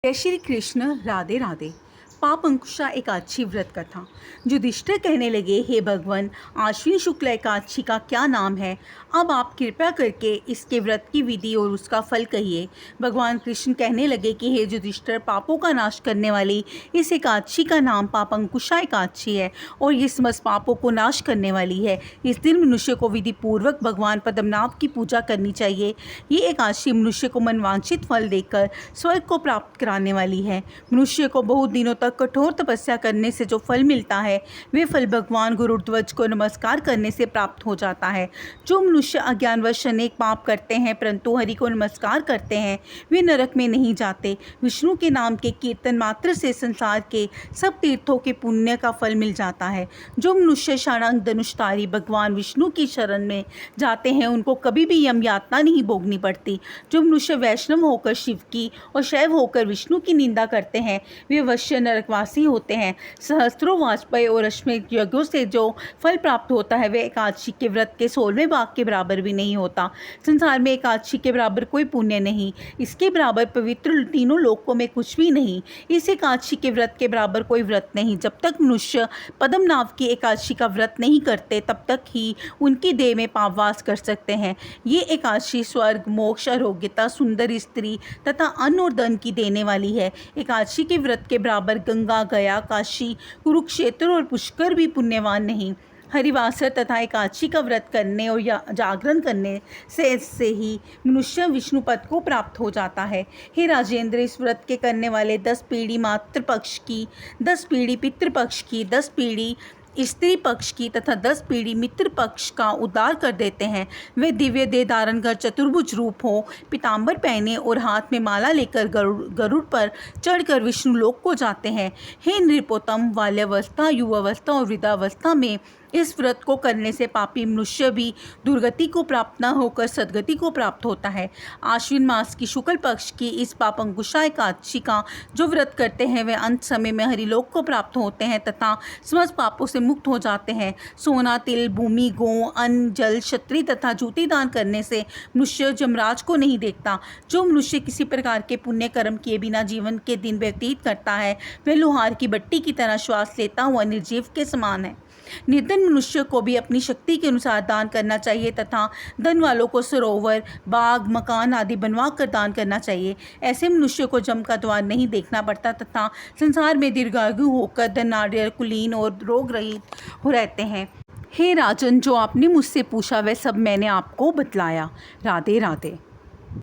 जय श्री कृष्ण। राधे राधे। पाप अंकुशा एकादशी व्रत कथा। युधिष्ठिर कहने लगे, हे भगवान, आश्विन शुक्ल एकादशी का क्या नाम है? अब आप कृपया करके इसके व्रत की विधि और उसका फल कहिए। भगवान कृष्ण कहने लगे कि हे युधिष्ठिर, पापों का नाश करने वाली इस एकादशी का नाम पाप अंकुशा एकादशी है और ये समस्त पापों को नाश करने वाली है। इस दिन मनुष्य को विधि पूर्वक भगवान पद्मनाभ की पूजा करनी चाहिए। ये एकादशी मनुष्य को मनवांछित फल देकर स्वर्ग को प्राप्त कराने वाली है। मनुष्य को बहुत दिनों तक कठोर तपस्या करने से जो फल मिलता है, वे फल भगवान गुरुध्वज को नमस्कार करने से प्राप्त हो जाता है। जो मनुष्य अज्ञानवश अनेक पाप करते हैं परंतु हरि को नमस्कार करते हैं, वे नरक में नहीं जाते। विष्णु के नाम के कीर्तन मात्र से संसार के सब तीर्थों के पुण्य का फल मिल जाता है। जो मनुष्य शार्ंग धनुषधारी भगवान विष्णु की शरण में जाते हैं, उनको कभी भी यम यातना नहीं भोगनी पड़ती। जो मनुष्य वैष्णव होकर शिव की और शैव होकर विष्णु की निंदा करते हैं, वे अवश्य नरकवासी होते हैं। सहस्त्रों वाजपेयी और अश्वमेध यज्ञों से जो फल प्राप्त होता है, वे एकादशी के व्रत के 16वें भाग के बराबर भी नहीं होता। संसार में एकादशी के बराबर कोई पुण्य नहीं, इसके बराबर पवित्र तीनों लोकों में कुछ भी नहीं। इस एकादशी के व्रत के बराबर कोई व्रत नहीं। जब तक मनुष्य पद्मनाभ की एकादशी का व्रत नहीं करते, तब तक ही उनकी देह में पापवास कर सकते हैं। ये एकादशी स्वर्ग, मोक्ष, आरोग्यता, सुंदर स्त्री तथा अन्न और धन की देने वाली है। एकादशी के व्रत के बराबर गंगा, गया, काशी, कुरुक्षेत्र और पुष्कर भी पुण्यवान नहीं। हरिवासर तथा एकादशी का व्रत करने और जागरण करने से ही मनुष्य विष्णु पद को प्राप्त हो जाता है। हे राजेंद्र, इस व्रत के करने वाले 10 पीढ़ी मातृ पक्ष की, 10 पीढ़ी पितृपक्ष की, 10 पीढ़ी स्त्री पक्ष की तथा 10 पीढ़ी मित्र पक्ष का उद्धार कर देते हैं। वे दिव्य देह धारण कर चतुर्भुज रूप हो, पीताम्बर पहने और हाथ में माला लेकर गरुड़ पर चढ़कर विष्णु लोक को जाते हैं। हे नृपोत्तम, बाल्यावस्था, युवावस्था और वृद्धावस्था में इस व्रत को करने से पापी मनुष्य भी दुर्गति को प्राप्त न होकर सद्गति को प्राप्त होता है। आश्विन मास की शुक्ल पक्ष की इस पाप अंकुशा एकादशी का जो व्रत करते हैं, वे अंत समय में हरिलोक को प्राप्त होते हैं तथा समस्त पापों से मुक्त हो जाते हैं। सोना, तिल, भूमि, गौ, अन्न, जल, क्षत्रिय तथा जूती दान करने से मनुष्य यमराज को नहीं देखता। जो मनुष्य किसी प्रकार के पुण्य कर्म किए बिना जीवन के दिन व्यतीत करता है, वह लोहार की भट्टी की तरह श्वास लेता हुआ निर्जीव के समान है। निर्धन मनुष्य को भी अपनी शक्ति के अनुसार दान करना चाहिए तथा धन वालों को सरोवर, बाग, मकान आदि बनवा कर दान करना चाहिए। ऐसे मनुष्य को जम का द्वार नहीं देखना पड़ता तथा संसार में दीर्घायु होकर धनाढ्य, कुलीन और रोग रहित हो रहते हैं। हे राजन, जो आपने मुझसे पूछा वह सब मैंने आपको बतलाया। राधे राधे।